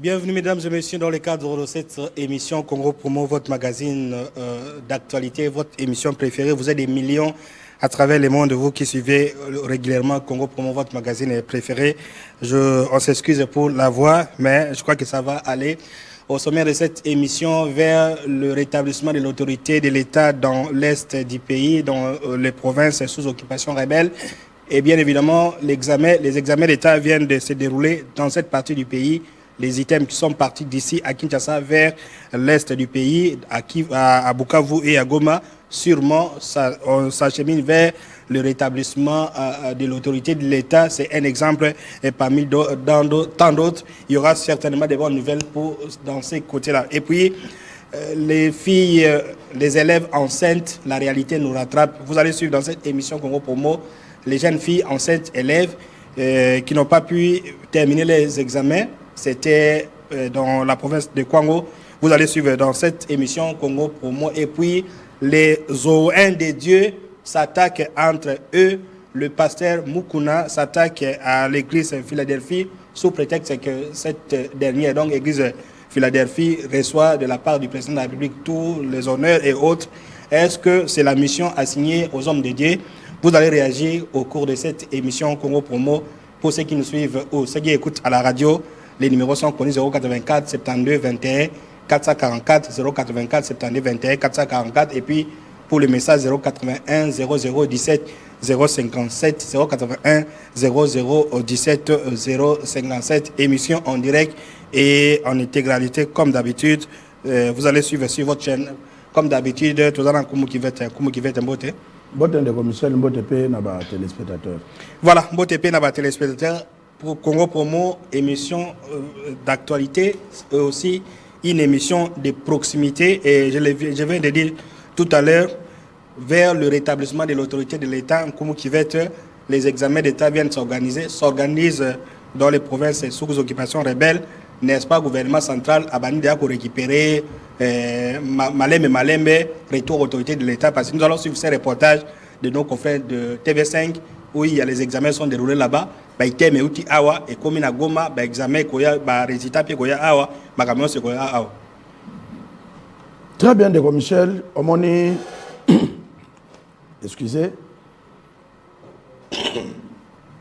Bienvenue mesdames et messieurs dans le cadre de cette émission Congo Promo, votre magazine d'actualité, votre émission préférée. Vous êtes des millions à travers le monde, vous qui suivez régulièrement Congo Promo, votre magazine préféré. On s'excuse pour la voix, mais je crois que ça va aller. Au sommet de cette émission, vers le rétablissement de l'autorité de l'État dans l'Est du pays, dans les provinces sous occupation rebelle. Et bien évidemment, les examens d'État viennent de se dérouler dans cette partie du pays. Les items qui sont partis d'ici à Kinshasa vers l'est du pays, à Bukavu et à Goma, sûrement on s'achemine vers le rétablissement de l'autorité de l'État. C'est un exemple et parmi tant d'autres. Il y aura certainement des bonnes nouvelles dans ces côtés-là. Et puis, les filles, les élèves enceintes, la réalité nous rattrape. Vous allez suivre dans cette émission Congo Promo les jeunes filles enceintes élèves qui n'ont pas pu terminer les examens. C'était dans la province de Kwango. Vous allez suivre dans cette émission Congo Promo. Et puis, les Zoéens des dieux s'attaquent entre eux. Le pasteur Mukuna s'attaque à l'église Philadelphie sous prétexte que cette dernière, donc l'église Philadelphie, reçoit de la part du président de la République tous les honneurs et autres. Est-ce que c'est la mission assignée aux hommes de Dieu? Vous allez réagir au cours de cette émission Congo Promo. Pour ceux qui nous suivent ou ceux qui écoutent à la radio, les numéros sont connus 084 72 21 444 084 72 21 444 et puis pour le message 081 0017 057 081 0017 057 émission en direct et en intégralité comme d'habitude. Vous allez suivre sur votre chaîne comme d'habitude. Tout à l'heure, comment qui va être un beauté. Voilà, Mbotepe n'a pas téléspectateurs. Pour Congo Promo, émission d'actualité, aussi une émission de proximité. Et je viens de dire tout à l'heure, vers le rétablissement de l'autorité de l'État, comme qui va être, les examens d'État viennent s'organisent dans les provinces sous occupation rebelle. N'est-ce pas, gouvernement central a banni pour récupérer Malembe, retour à l'autorité de l'État, parce que nous allons suivre ces reportages de nos confrères de TV5 où il y a les examens sont déroulés là-bas. Baiteme uti awa et comme na Goma ba examen koya ba résultat pe koya awa ba camion se koya awa. Très bien Ndeko Michel, omoni excusez.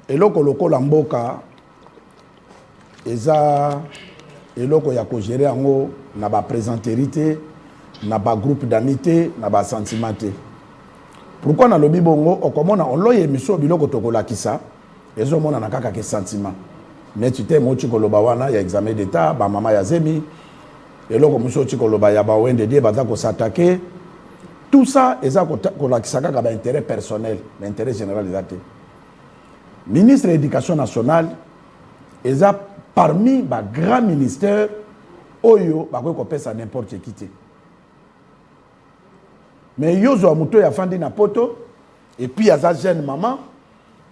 Eloko lokola mboka eza eloko ya ko gérer ango na ba présenterité na ba groupe d'amitié na ba sentimenté. Pourquoi na lobi bongo okomona oloye miso biloko tokola kisa ezo mona na kaka ke sentiment mais tu t'es mochi koloba wana ya examen d'état ba mama ya zemi eloko muso chi koloba ya ba wende die baza ko s'attaquer tout ça eza ko la kisa kaka ba intérêt personnel l'intérêt général des actes. Ministre de l'éducation nationale eza parmi ba grand ministère oyo ba ko pesa n'importe qui te. Mais yozo amuto ya fandi na poto et puis yaza jeune maman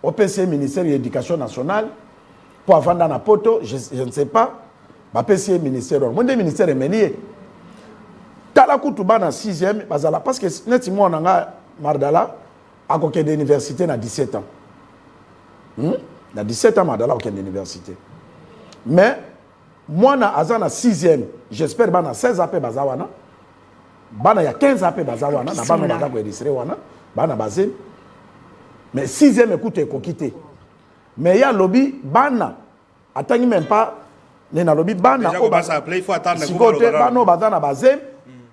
au PC ministère de l'éducation nationale pour avant dans la poto je ne sais pas ba PC ministère mon ministère est menier tala kutuba na 6e bazala parce que neti mo nanga Mardala a koke de université na 17 ans na 17 ans Mardala koke de université mais moi na azana 6e j'espère ba na 16 AP bazawana bana ya 15 AP bazawana na bana bana ko registrer wana bana bazé mais 6e écoute kokité mais ya lobby bana atangi même pas ne na lobby bana o ba s'appeler il faut attendre que côté bana bazana bazé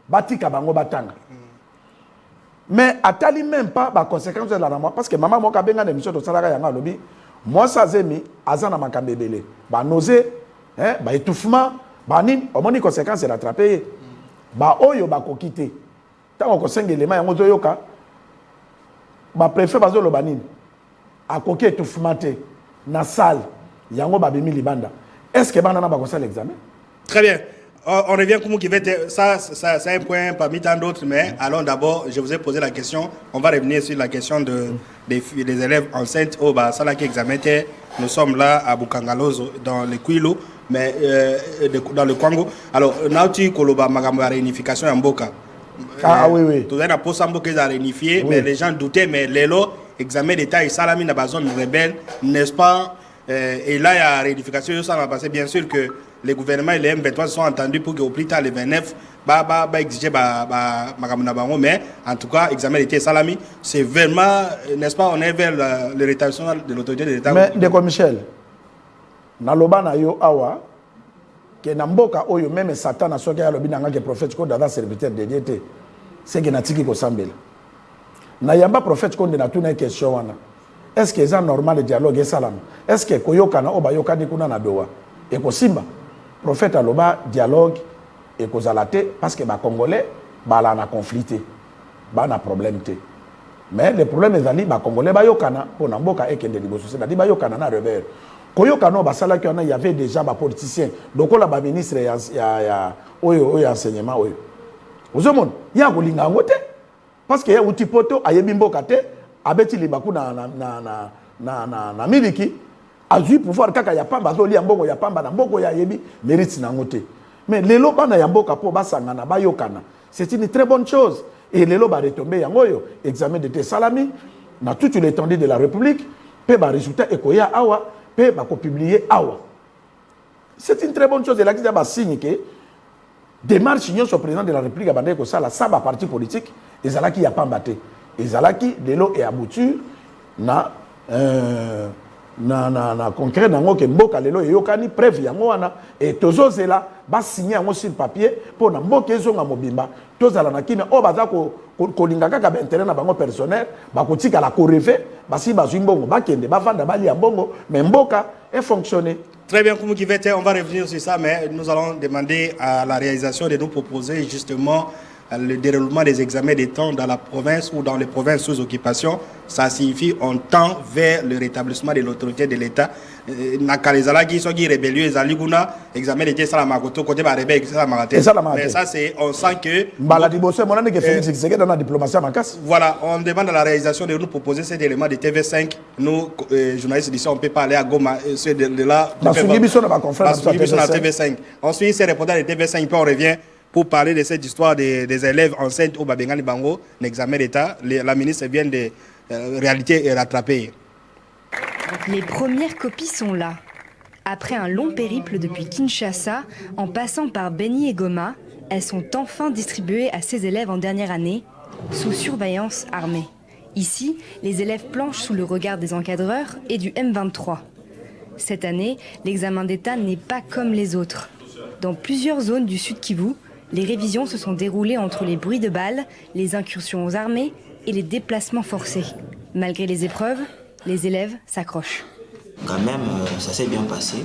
batika bango batanga mais atali même pas ba conséquences de la moi parce que maman mo ka benga na émission de salaka yanga lobby moi ça zemi azana makambebele ba nausée ba étouffement ba nini omoni conséquences de rattraper ba oyo ba kokité tango ko sengelema yango zoyoka ba préfet bazo lo banini a koké étouffement na salle yango ba bimi libanda est-ce que bana na ba kosa l'examen. Très bien, on revient comme qui va être ça c'est un point parmi tant d'autres mais allons d'abord je vous ai posé la question on va revenir sur la question des élèves enceintes au ba sala qui examen. Nous sommes là à Bukangalozo dans le Kwilu mais dans le Congo. Alors nauti koloba magambo ya réunification ya mboka. Ah oui. Tout ça, pour ça, qu'ils ont réunifié, mais les gens doutaient, mais les lots, examen d'État et salami dans la zone rebelle, n'est-ce pas? Et là, il y a réunification, ça va passer. Bien sûr que les gouvernements et les M23 sont entendus pour qu'au plus tard, le 29, exiger mais en tout cas, examen d'été salami, c'est vraiment, n'est-ce pas, on est vers le rétablissement de l'autorité de l'État. Mais, Ndeko Michel, naloba na yo awa, que namboka oyo même Satan a soki alobi nanga que prophète ko dada serviteur de Dieu te, c'est que natiki ko sambela. Na yamba prophète ko de na tuna question wana. Est-ce que c'est normal le dialogue et salam? Est-ce que koyokana oba yokani kuna na doa? Et ko simba prophète aloba dialogue et ko zalate parce que ba congolais ba la na conflité. Ba na problème te. Mais le problème est ali ba congolais ba yokana pour na mboka ekende liboso c'est ba yokana na rebelle. Koyokana ba sala ki il y avait déjà ba politiciens. Donc là ba ministre ya oyo enseignement oyo. Ozomon ya ko linga ngote parce que ya utipoto ayebi mboka te abeti libaku na miliki azui pouvoir kaka ya pamba zoli ya mbongo ya pamba na mbongo ya yebi mérite na ngote. Mais lelo bana ya mboka po basangana bayokana. C'est une très bonne chose. Et lelo ba retomber yango yo examen de salami na toute l'étendue de la République pe ba résultat ekoya awa pe ba ko publier awa. C'est une très bonne chose et là qui ba signe que démarche union sur président de la République abandé ko sala ça ba parti politique ezalaki ya pamba te. Ezalaki lelo et aboutir na concret nango ke mboka lelo yokani preuve yango wana et tozozela ba signer yango sur papier pour na mboka ezonga mobimba tozala na kina o baza ko linga kaka ba intérêt na bango personnel ba kotika la ko rêver basi bazwi mbongo bakende bavanda bali ya mbongo mais mboka est fonctionner. Très bien, Koumou Kivete, on va revenir sur ça, mais nous allons demander à la réalisation de nous proposer justement le déroulement des examens des temps dans la province ou dans les provinces sous occupation. Ça signifie on tend vers le rétablissement de l'autorité de l'État. Nakalezala qui sont rébellieux, Zaliguna, examen d'été Salamakoto, côté Barebé, mais ça c'est, on sent que. Voilà, on demande à la réalisation de nous proposer cet élément de TV5. Nous, journalistes d'ici, on peut parler à Goma, ceux de là. TV5. Ensuite, c'est répondant de TV5, puis on revient pour parler de cette histoire des élèves enceintes au Babengani Bango, l'examen d'État. La ministre vient de réalité et rattraper. Les premières copies sont là. Après un long périple depuis Kinshasa, en passant par Beni et Goma, elles sont enfin distribuées à ces élèves en dernière année, sous surveillance armée. Ici, les élèves planchent sous le regard des encadreurs et du M23. Cette année, l'examen d'État n'est pas comme les autres. Dans plusieurs zones du Sud Kivu, les révisions se sont déroulées entre les bruits de balles, les incursions aux armées et les déplacements forcés. Malgré les épreuves, les élèves s'accrochent. Quand même, ça s'est bien passé.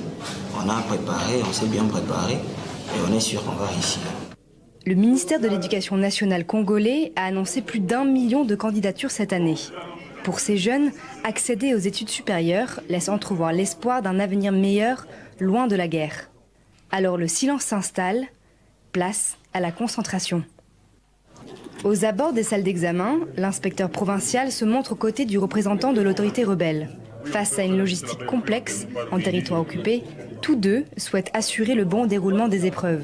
On a préparé, on s'est bien préparé et on est sûr qu'on va réussir. Le ministère de l'Éducation nationale congolais a annoncé plus d'1 million de candidatures cette année. Pour ces jeunes, accéder aux études supérieures laisse entrevoir l'espoir d'un avenir meilleur, loin de la guerre. Alors le silence s'installe, place à la concentration. Aux abords des salles d'examen, l'inspecteur provincial se montre aux côtés du représentant de l'autorité rebelle. Face à une logistique complexe, en territoire occupé, tous deux souhaitent assurer le bon déroulement des épreuves.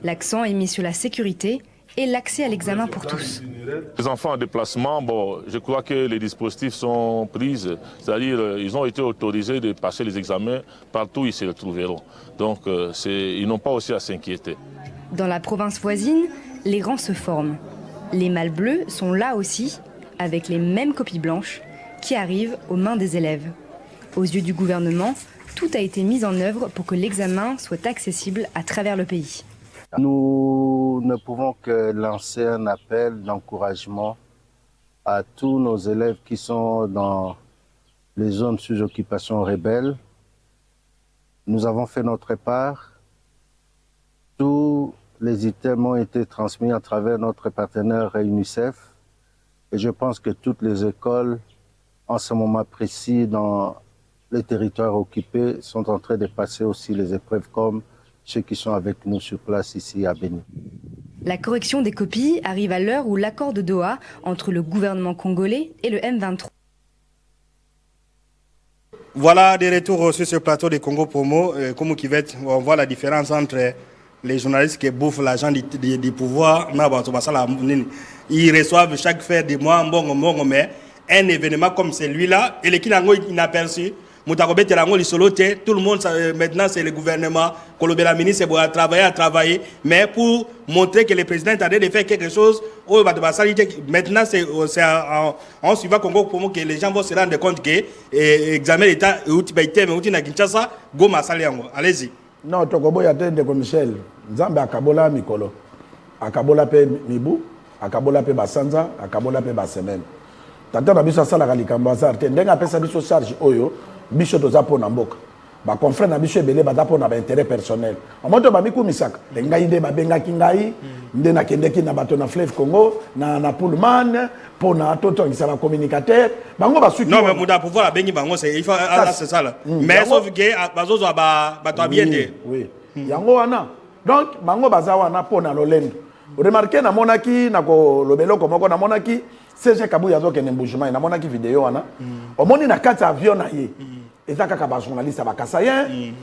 L'accent est mis sur la sécurité et l'accès à l'examen pour tous. Les enfants en déplacement, je crois que les dispositifs sont pris, c'est-à-dire ils ont été autorisés de passer les examens partout où ils se retrouveront. Donc ils n'ont pas aussi à s'inquiéter. Dans la province voisine, les rangs se forment. Les malles bleues sont là aussi, avec les mêmes copies blanches, qui arrivent aux mains des élèves. Aux yeux du gouvernement, tout a été mis en œuvre pour que l'examen soit accessible à travers le pays. Nous ne pouvons que lancer un appel d'encouragement à tous nos élèves qui sont dans les zones sous occupation rebelle. Nous avons fait notre part. Tous les items ont été transmis à travers notre partenaire UNICEF. Et je pense que toutes les écoles, en ce moment précis, dans les territoires occupés, sont en train de passer aussi les épreuves comme ceux qui sont avec nous sur place ici à Beni. La correction des copies arrive à l'heure où l'accord de Doha entre le gouvernement congolais et le M23. Voilà des retours sur ce plateau de Congo Promo. Comme on voit la différence entre les journalistes qui bouffent l'argent du pouvoir. Ils reçoivent chaque fin de mois, mais un événement comme celui-là, et les Kinango inaperçu, Moutakobe Telango Lisolote, tout le monde, maintenant c'est le gouvernement, Kolobela ministre, c'est à travailler, mais pour montrer que le président est en train de faire quelque chose, maintenant c'est en suivant Congo pour que les gens vont se rendre compte que l'examen d'État allez-y. Non, Tokobo Yatende comme Michel, Nzambe Akabola Mikolo, Akabola pe Mibu, Akabola pe Basanza, Akabola pe Basemen. Tata na biso sala kalikambo azarte ndenga pesa biso charge oyo biso toza pona mboka ba confrère na biso ebele ba pona ba intérêt personnel omoto ba miku misaka ngai nde ba benga kingai nde na kendeki na bato na Fleuve Congo na Pullman pona toto ngisa ba communicateur bango ba suki non mais muda pouvoir la bengi bango c'est il faut c'est ça là mais sauf que bazozo ba to bien de oui yango wana donc bango baza wana pona lolendo remarquer na monaki na ko lobelo komoko na monaki CG Kabuya zoke ne mbujuma na monaki vidéo wana omoni na kati avion na ye eza kaka ba journaliste ba kasayen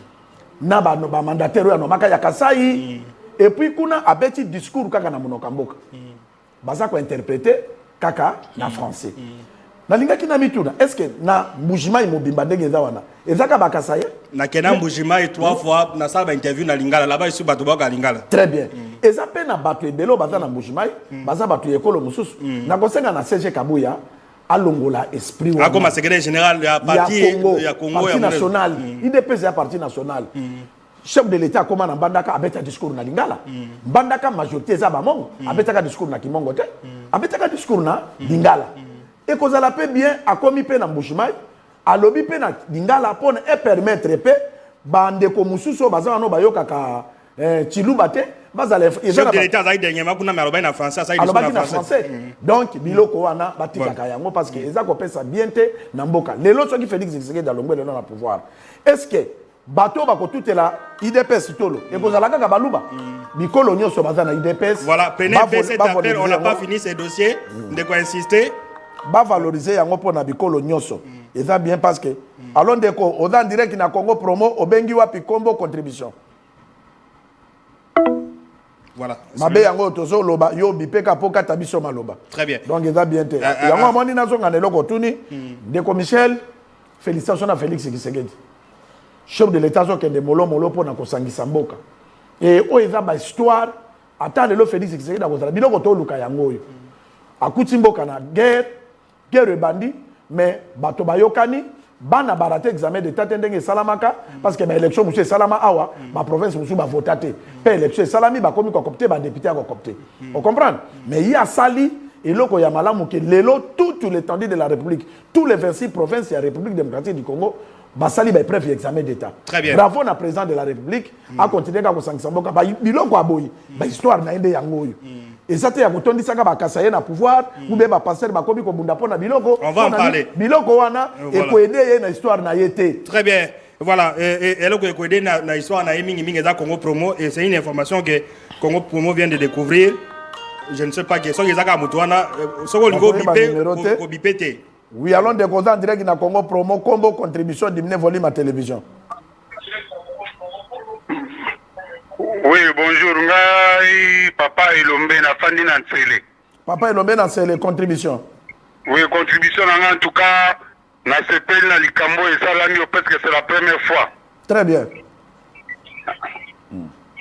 na ba mandataire ya no maka ya Kasai et puis kuna abeti discours kaka na monoka mboka baza ko interpréter kaka na français na lingaki na mituna est-ce que na mbujuma imobimba ndenge eza wana eza kaka ba kasayen na kena mbujuma et 3 fois na sala ba interview na lingala là-bas ici bato ba lingala très bien eza pe na bato ebelo baza na mbujuma baza bato ekolo mususu na kosenga na CG Kabuya alongola esprit wana comme secrétaire général ya parti ya Congo ya national IDPS ya parti national chef de l'état comment na bandaka abeta discours na lingala bandaka majorité za ba mongo abeta discours na kimongo te abeta discours na lingala et kozala pe bien akomi pe na mbushimai alobi pe na lingala pona e permettre pe bande ko mususu bazana no bayoka ka Chiluba te bazala chef de l'état zaï dernièrement kuna mais alobaki na français ça alobaki na français donc biloko wana batikaka yango parce que eza ko pesa bien te na mboka lelo soki Félix Tshisekedi dalongwe lelo na pouvoir est-ce que bato ba ko tutela IDPS tolo et kozala kaka baluba bikolo nyonso bazana IDPS voilà prenez cet appel on n'a pas fini ces dossiers de quoi insister ba valoriser yango pona bikolo nyonso eza bien parce que alors ndeko odan direct na Congo promo obengi wapi kombo contribution. Voilà. Mabe yango tozo loba yo bipeka poka tabiso maloba. Très bien. Donc eza bien te. Yango amoni nazo nganelo ko tuni ndeko Michel félicitations à Félix Tshisekedi. Chef de l'état zo kende molo pona ko sangisa mboka. Et o eza ba histoire ata lelo Félix Tshisekedi akozala biloko to luka yango yo. Akuti mboka na guerre bandi mais bato bayokani bana barate examen de tate ndenge salamaka parce que ba élection monsieur salama awa ma province monsieur ba votaté pe élection salami ba komi ko copter ba député ko copter on comprend mais il y a sali et loko ya malamu ke lelo tout l'étendue de la République tous les 26 provinces de la République démocratique du Congo ba sali ba preuve examen d'état bravo na président de la République a continuer ka ko sangisa mboka ba biloko aboyi ba histoire na inde yango yo. Et ça te ya kotondisaka ba kasaye na pouvoir ou bien ba passer ba komi ko bunda pona biloko on va en parler biloko wana et ko aider na histoire na yete très bien voilà et loko ko aider na histoire na mingi za Congo Promo et c'est une information que Congo Promo vient de découvrir je ne sais pas que so ezaka mutu wana so ko lingo bipé ko bipété oui allons de cause en direct na Congo Promo combo contribution diminuer volume à télévision. Oui, bonjour, ngai Papa Elombe na fandi na Ntsele. Papa Elombe na Ntsele, contribution. Oui, contribution en tout cas, na sepel na likambo et salami parce que c'est la première fois. Très bien.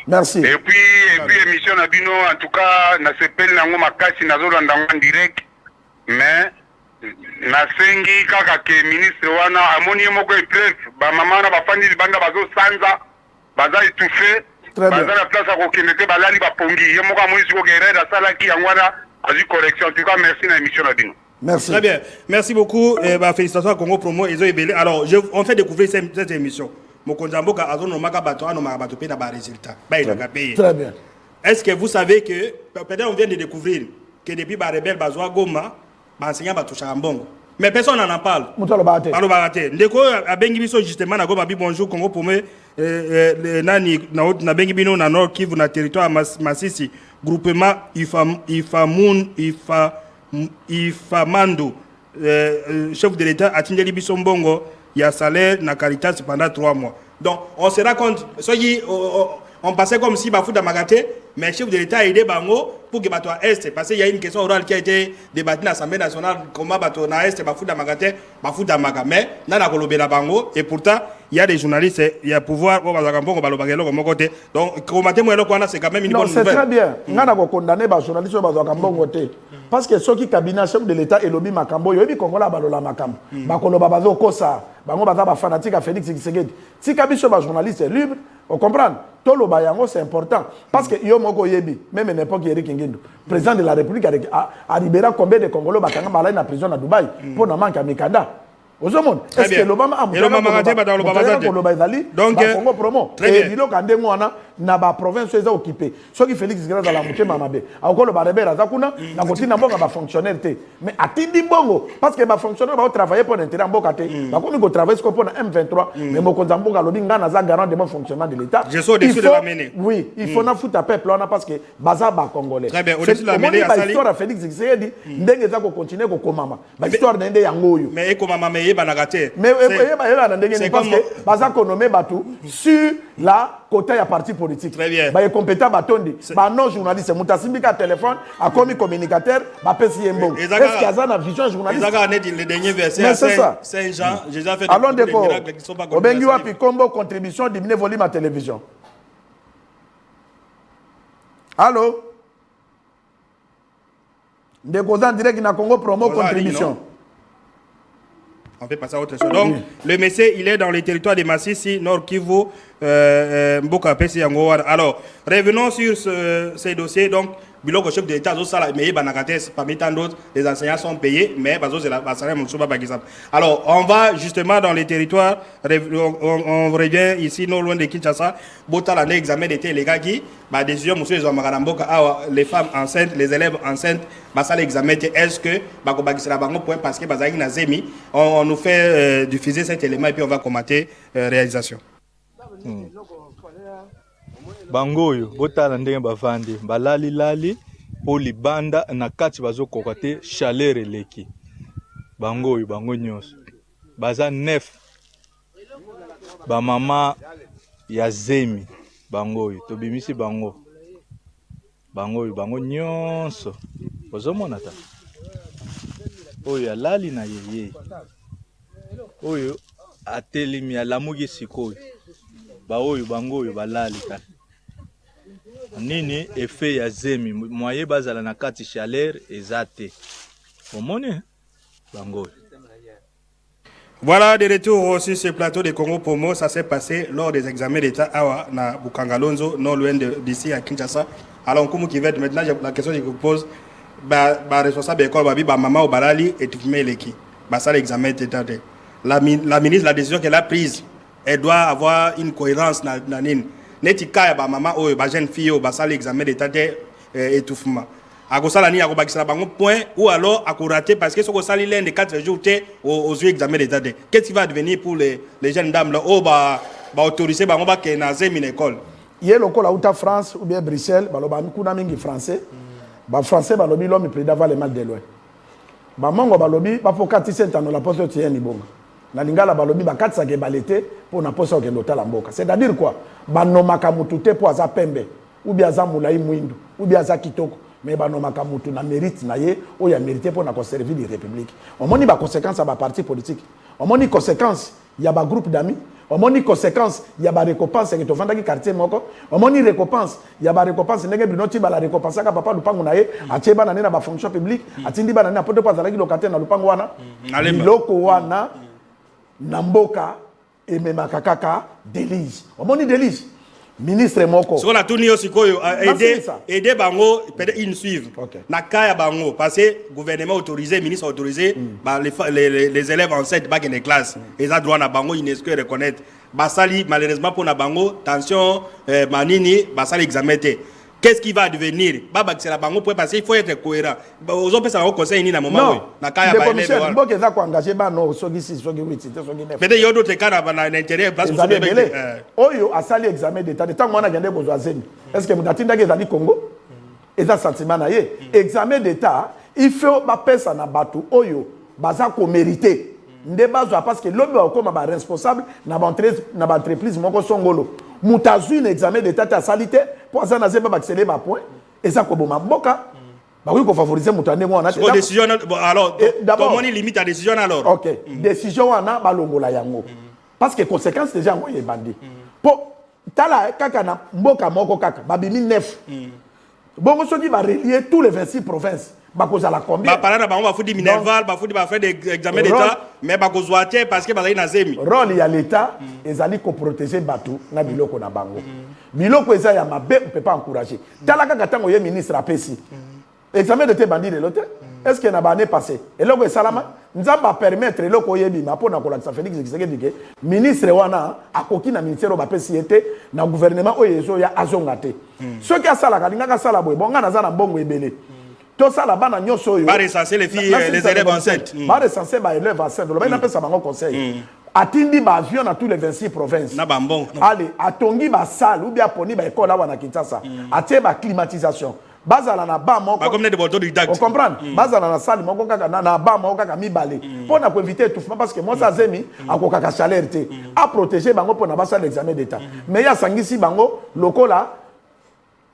Merci. Et puis émission na bino en tout cas na sepel na ngoma kasi na zolanda en direct mais na sengi kaka ke ministre wana amoni moko e preuve ba mama na ba fandi banda bazo sanza baza étouffé. Très bien. La place à Kokinete, Balali Bapongi, Yamoka Moïsiko Guerrero, Salaki, Angwana, Azu Correction. En tout cas, merci à l'émission Nadine. Merci. Très bien. Merci beaucoup. Félicitations à Congo Promo. Alors, on fait découvrir cette émission. Mokonzamboka, Azono Maka Bato, Ano Maka Bato, Pena Ba résultat. Très bien. Est-ce que vous savez que, peut-être on vient de découvrir que depuis Barebel, Bazoa Goma, enseignant Bato Chambongo. Mais personne n'en parle. Moutalo Barate. Palo Barate. Ndeko a bengi biso justement na Goma bi bonjour Congo Promo. Nani na bengi bino na Nord Kivu na territoire Masisi groupement Ifamando chef de l'état a tindeli biso mbongo ya salaire na Caritas pendant 3 mois. Donc on se rend compte soki on passait comme si Bafouda Magaté, mais le chef de l'État a aidé Bango pour que Bato à Est, parce qu'il y a une question orale qui a été débattue dans l'Assemblée nationale, comment Bato à Est, Bafouda Magaté, Bafouda Maga. Mais, dans la Colombie, Bango, et pourtant, il y a des journalistes, il y a pouvoir, donc, c'est quand même une bonne nouvelle. C'est très bien. On a condamné les journalistes côté. Parce que ceux qui cabinet chef de l'État et lobby Makambo, il y a des Congolais qui ont Makambo. Bakoloba Bazo Kosa, Bango Baza fanatique à Félix Tshisekedi. Si cabinet chef de journaliste est libre, on comprend. Tout le bayango c'est important. Parce que Yomoko Yebi, même à l'époque Eric Ngindu, président de la République, a libéré combien de Congolais qui sont en prison à Dubaï pour ne manquer à Mikanda. Est-ce que l'Obama a donc Congo promo et il na ba province eza occupé ceux qui Félix grâce à la moitié mamabe akolo ba rebera zakuna na kotina mboka ba fonctionnaire té mais atindi bongo parce que ba fonctionnaire ba travailler pour l'intérêt mboka té ba komi ko travailler pour na M23 mais mokonza mboka lobi ngana za garant de bon fonctionnement de l'état je suis au-dessus de la mêlée oui il faut na fouta peuple on parce que baza ba congolais très bien au-dessus de la mêlée à histoire Félix Tshisekedi ndenge za ko continuer ko komama ba histoire ndenge yango yo mais komama mais ba nagaté mais parce que baza ko nommer batu sur la côté ya parti politique. Très bien. Ba compétent batondi. Ba non journaliste mutasimbika téléphone, a commis communicateur, ba pesi yembo. Est-ce qu'il y a ça vision journaliste? Ezaka net le dernier verset Saint-Jean, Jésus a fait des miracles qui sont pas connus. Obengi wapi kombo contribution diminuer volume à télévision. Allô? Ndeko direct na Congo promo contribution. On fait passer à autre chose. Donc, le monsieur, il est dans les territoires de Massissi, Nord Kivu, Mboka Pesi Yangowa. Alors, revenons sur ces dossiers. Donc, Biloko chef de l'État, parmi tant d'autres, les enseignants sont payés, mais alors, on va justement dans les territoires, on revient ici, non loin de Kinshasa, Botala, l'examen d'été, les gars qui, décision, monsieur, les femmes enceintes, les élèves enceintes, l'examen, est-ce que, parce que, on nous fait diffuser cet élément et puis on va commenter réalisation. Bangoyo botala ndenge bavandi balali lali po libanda na kati bazokoka te chaleur eleki bangoyo bango nyonso baza 9 ba mama ya zemi bangoyo tobimisi bango bango nyonso ozomona ta oyo alali na yeye oyo atelemi alamuki sikoyo baoyo bangoyo balali ta nini effet ya zemi moye bazala na kati chaleur ezate omone bangoyo. Voilà, de retour sur ce plateau de Congo Promo. Ça s'est passé lors des examens d'État à Bukangalonzo, non loin d'ici à Kinshasa. Alors, comme qui va être maintenant, la question que je vous pose, responsable de l'école, maman ou balali et tout le monde, ça l'examen d'État. La ministre, la décision qu'elle a prise, elle doit avoir une cohérence dans l'île. Netika ya ba maman o ba jeune fille o ba sala examen d'état étouffement. Akosala ni akobakisa bango point ou alors akorater parce que soko sali l'un de 4 jours aux yeux examen d'état. Qu'est-ce qui va advenir pour les jeunes dames là o ba autoriser bango ba ke na zemi école. Yé lokola uta France ou bien Bruxelles ba loba mikuna mingi français. Ba français ba lobi l'homme président va le mal de loin. Ba mongo ba lobi ba pokati sentano la poste tien ni bonga. Na lingala balobi ba katsa ke balete pour na posa ke ndota la mboka. C'est-à-dire quoi? Banomaka mutu te po aza pembe ou bien aza mulai mwindu ou bien aza kitoko mais banomaka mutu na mérite na ye o ya mérité pour na conserver la république. On moni ba conséquence à ba parti politique. On moni conséquence ya ba groupe d'amis. On moni conséquence ya ba récompense que to vandaki quartier moko. On moni récompense ya ba récompense ndenge binoti ba la récompense ka papa lupango na ye atie bana na ba fonction publique atindi bana na poto pa zalaki locataire na lupango wana. Loko wana Namboka et même Kakaka délige. On m'a dit délige. Ministre Moko. Sur la tournée aussi, aider Bango, peut-être ils suivent. Nakaya Bango, parce que le gouvernement autorisé, le ministre autorisé, les élèves enceintes back in les classes. Ils ont droit à Bango, ils ne peuvent reconnaître. Basali, malheureusement pour Nabango, tension, Manini, Basali examiné. Qu'est-ce qui va advenir? Baba c'est la bango pour passer, il faut être cohérent. Aux autres ça va conseiller ni na moment. Non. Le Mboka est engagé ba non sogi 6 sogi 8 sogi 9. Peut-être il y a d'autres cas dans l'intérieur place pour Oyo a sali examen d'état. De temps on a gagné ko zazemi. Est-ce que mudatinda ke zali Congo? Eza sentiment na ye. Examen d'état, il faut ba pesa na batu oyo baza ko mériter. Ndeba zo parce que l'homme comme ba responsable na ba entreprise moko songolo. Moutazu un examen d'état à salité pour ça n'a pas accélérer ma point et ça comme ma boka. Bah oui qu'on favoriser Moutane on a décision alors d'abord on limite à décision alors. OK, décision on a balongola yango. Parce que conséquence déjà on est bandit. Pour tala kaka na mboka moko kaka babimi 9. Bon on se dit va relier tous les 26 provinces. Bakoza la combien? Bah par là on va foutre minerval, va foutre va faire des examens d'état mais bakozwa té parce que bazali na zemi. Rôle ya l'état ezali ko protéger bateau na biloko na bango. Biloko eza ya mabe on peut pas encourager. Tala kaka tango ye ministre apesi. Examen de tes bandits de l'autre. Est-ce que na ba année passée et loko e salama nzamba permettre loko yebi ma pona ko la Félix Tshisekedi ke ministre wana akoki na ministère ba pesi été na gouvernement oyezo ya azongate. Ce qui a sala ka linga ka sala boy bonga na za na mbongo ebele. Tout ça là-bas, nous sommes recenser les filles, les élèves enceintes. Recenser les élèves enceintes. On appelle ça un conseil. Atindi avion dans tous les 26 provinces. Allez, atongi ba salle ou bien poni ba école là wana Kinshasa. Atie ba climatisation. Bazala na ba moko. Comme des autodidactes. On comprend. Bazala na salle moko kaka na ba moko kaka mi balé. Pour na éviter étouffement parce que moi ça zemi akoka ka chaleur té. A protéger bango pour na ba salle l'examen d'état. Mais ya sangisi bango lokola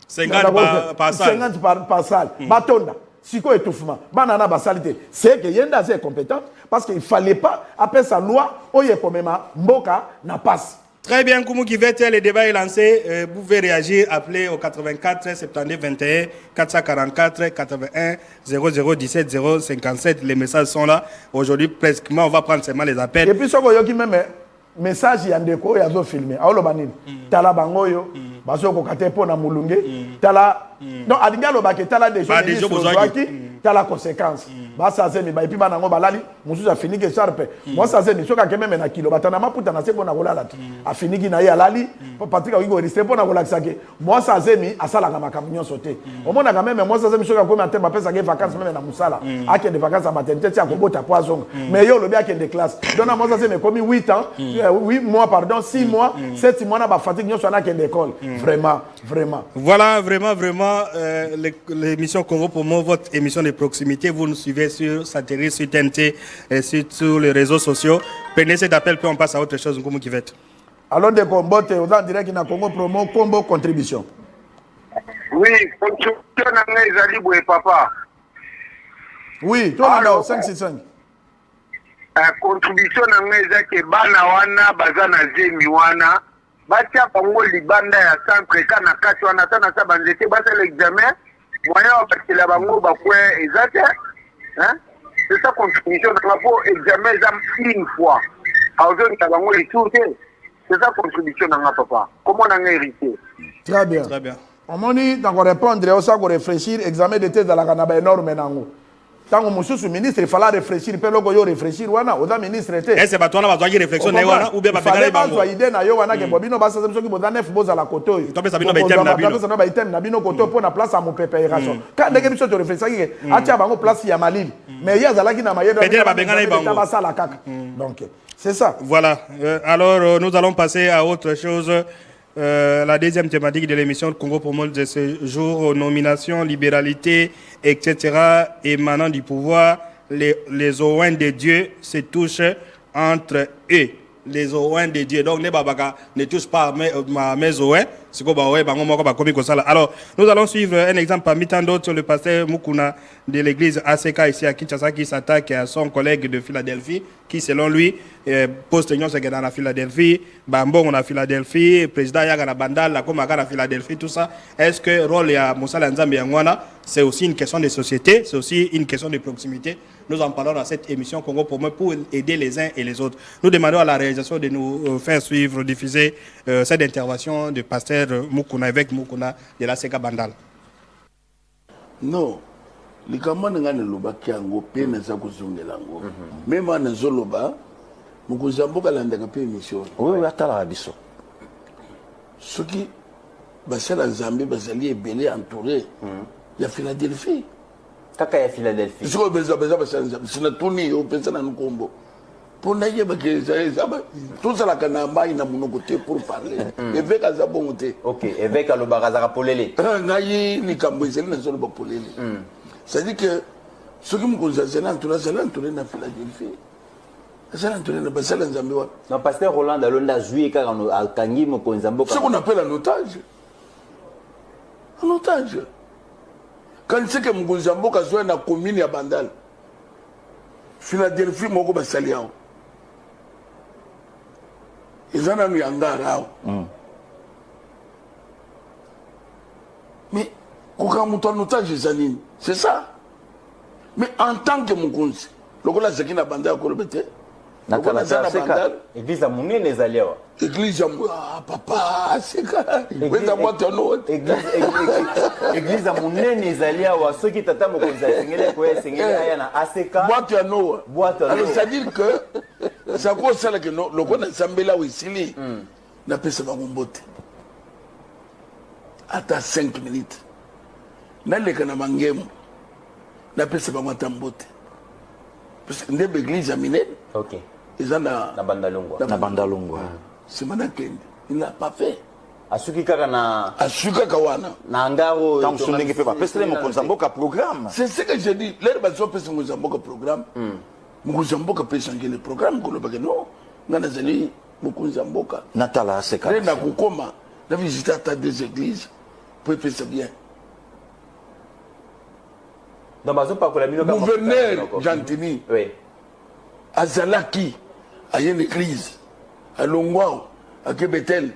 50 par salle. 50 par salle. Batonda. Siko étouffement. Banana basalité. C'est que Yenda est compétent parce qu'il ne fallait pas, après sa loi, oye komema mboka na passe. Très bien, Koumou Kivete, le débat est lancé. Vous pouvez réagir, appeler au 84 72 21 444 81 00 17 057. Les messages sont là. Aujourd'hui, presque, on va prendre seulement les appels. Et puis, ce que vous même message yandeko ya zo filmer aolo banini tala bangoyo baso ko katepo na mulunge tala non alinga lo ba ke tala déjà tala conséquence ba ça zemi ba et puis banango balali mususu a fini que sharpe moi ça zemi soka ke même na kilo batana maputa na seko na kolala a fini ki na ye alali Patrick Ogigo risté pour na kolakisa ke moi ça zemi asala ka makamnyo sauté au monde quand même moi ça zemi soka ko me antema pesa ke vacances même na musala ake de vacances à maternité tia ko bota poison mais yo lo bien que de classe donc moi ça zemi comme 8 ans 8 mois, pardon, 6 mois, 7 mois, on a fatigue, nous sommes à l'école. Vraiment, vraiment. Voilà, vraiment, l'émission Congo Promo, votre émission de proximité. Vous nous suivez sur Satellite, sur TNT et sur les réseaux sociaux. Prenez cet appel, puis on passe à autre chose. Qui va être. Alors, de combo, tu es en direct dans Congo Promo, combo contribution. Oui, contribution, papa. Oui, toi, on a 565. Contribution na ngeza ke bana wana bazana zemi wana batia bango libanda ya centre kana kati wana sana sa banzete basa l'examen moyen wa bakila bango bakwe ezate hein c'est ça contribution na po examen za une fois aujourd'hui ta bango les tourte c'est ça contribution na papa comment on a hérité. Très bien, très bien. On m'a dit dans répondre au ça ko réfléchir examen de thèse dans la canaba énorme nango. Tant que monsieur ministre, il fallait réfléchir, puis logo yo réfléchir wana, oza ministre était. Est-ce que toi on va besoin de réflexion na wana ou bien ba fallait pas soit idée na yo wana ke bobino ba sasa ki boza nef boza la koto. Toi pesa bino ba item na bino. Toi pesa ba item na bino koto pour na place à mon préparation. Quand ndenge biso to réfléchir ke atia bango place ya malili. Mais ya zalaki na mayedo. Peut-être ba bengana bango. Ba sala kaka. Donc c'est ça. Voilà. Alors nous allons passer à autre chose. La deuxième thématique de l'émission de Congo Promo de ce jour, nomination, libéralité, etc. émanant du pouvoir, les oins de Dieu se touchent entre eux. Les oins de Dieu. Donc, ne touche pas mes oins. Alors, nous allons suivre un exemple parmi tant d'autres. Le pasteur Mukuna de l'église ACK ici à Kinshasa qui s'attaque à son collègue de Philadelphie qui, selon lui, poste union c'est dans la Philadelphie, Bambon on a Philadelphie, président Yagana Bandal, la Komaka à Philadelphie, tout ça. Est-ce que rôle ya Moussala Nzambe Yangwana, c'est aussi une question de société, c'est aussi une question de proximité. Nous en parlons dans cette émission Congo pour aider les uns et les autres. Nous demandons à la réalisation de nous faire suivre, diffuser cette intervention de pasteur Mukuna avec Mukuna de la Seka Bandal. Non, les camarades n'ont pas de l'ango, peine à l'ango. Même en Zoloba, Mukuzambo Galandaka paye mission. Oui, oui, attends la biso. Ce qui, c'est la Zambie, Basali est belé entouré. Il y a Philadelphie. Kaka ya Philadelphie. Je c'est la tournée au Pensana Nkombo. Pour n'ailler tout ça la canamba il n'a mon côté pour parler. Évêque à Zabonté. Ok, évêque à l'Obarazara Polele. Naïe ni Kamboïsel n'a pas Polele. C'est-à-dire que ce qui me concerne, tout là, c'est l'entouré dans Philadelphie. Ça n'a pas ça l'ensemble. Non, pasteur Roland Alonda joué car à Kangi Mokonzambo. C'est ce qu'on appelle un otage. Un otage. Quand c'est que Mokonzambo a joué dans la commune à Bandal, Philadelphie, Moko Bassaliao. Ils en ont mis en garde. Mais, quand on a un otage, c'est ça. Mais en tant que Mokonzi, le gars qui a Bandal, Église à Mouné, les alliés. Église à Mouné, papa, c'est quoi? Église à Mouné, les alliés, ceux qui t'attendent, c'est-à-dire que ça cause ça que le gars n'a là où il n'a pas sa mambote. Attends 5 minutes. N'a le cas n'a mangem. N'a pas sa mambote. Parce que l'église à Mine. Ok. Ils ont na Bandalungwa. C'est maintenant qu'il n'a pas fait. Asuka kana. Asuka kawana. Nangaro. Tant que je ne fais pas, parce que les Mokonzamboka programme. C'est ce que je dis. Les bateaux peuvent se Mokonzamboka programme. Mokonzamboka peut changer le programme. Non. Nanazali Mokonzamboka. Natala, c'est quand même. Nakukoma. La visite à des églises. Peut faire ça bien. Gouverneur Jantini. Oui. À Zalaki, à une église, à Longwao, à Kebetel,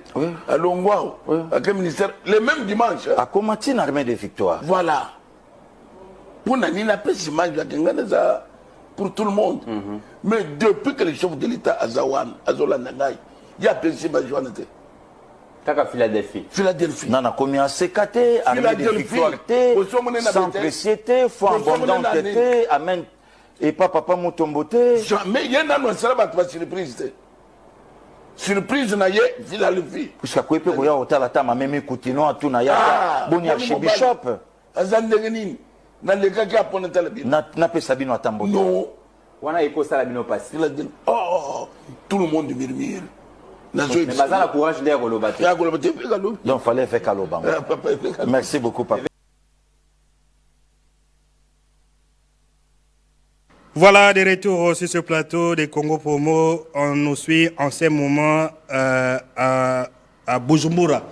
à Longwao, à quel ministère, le même dimanche. À Komatine, armée de victoire. Voilà. Pour Nani, la paix, image pour tout le monde. Mais depuis que les chefs de l'État à Zawan, à Zolanangay, il y a principe à Joannete. Taka Philadelphie. Philadelphie. Nana commis en CKT, armée de victoire, sans préciété, foi abondante, amen. Et papa Moutombote. Mais il y a un an, ça va être surprise. Surprise, na ye, Philadelphie. Puisque quoi peut y avoir la tama même écoutino à tout na ya. Boni archibishop. Azandegenin. Na le cas qui a ponné talabino. Na pe sabino atambo. Non. Wana iko salabino passe. Oh, tout le monde murmure. Mais bazana courage d'air au lobaté. Donc fallait faire Kaloba. Merci beaucoup papa. Voilà, de retour sur ce plateau de Congo Promo. On nous suit en ce moment à Bujumbura.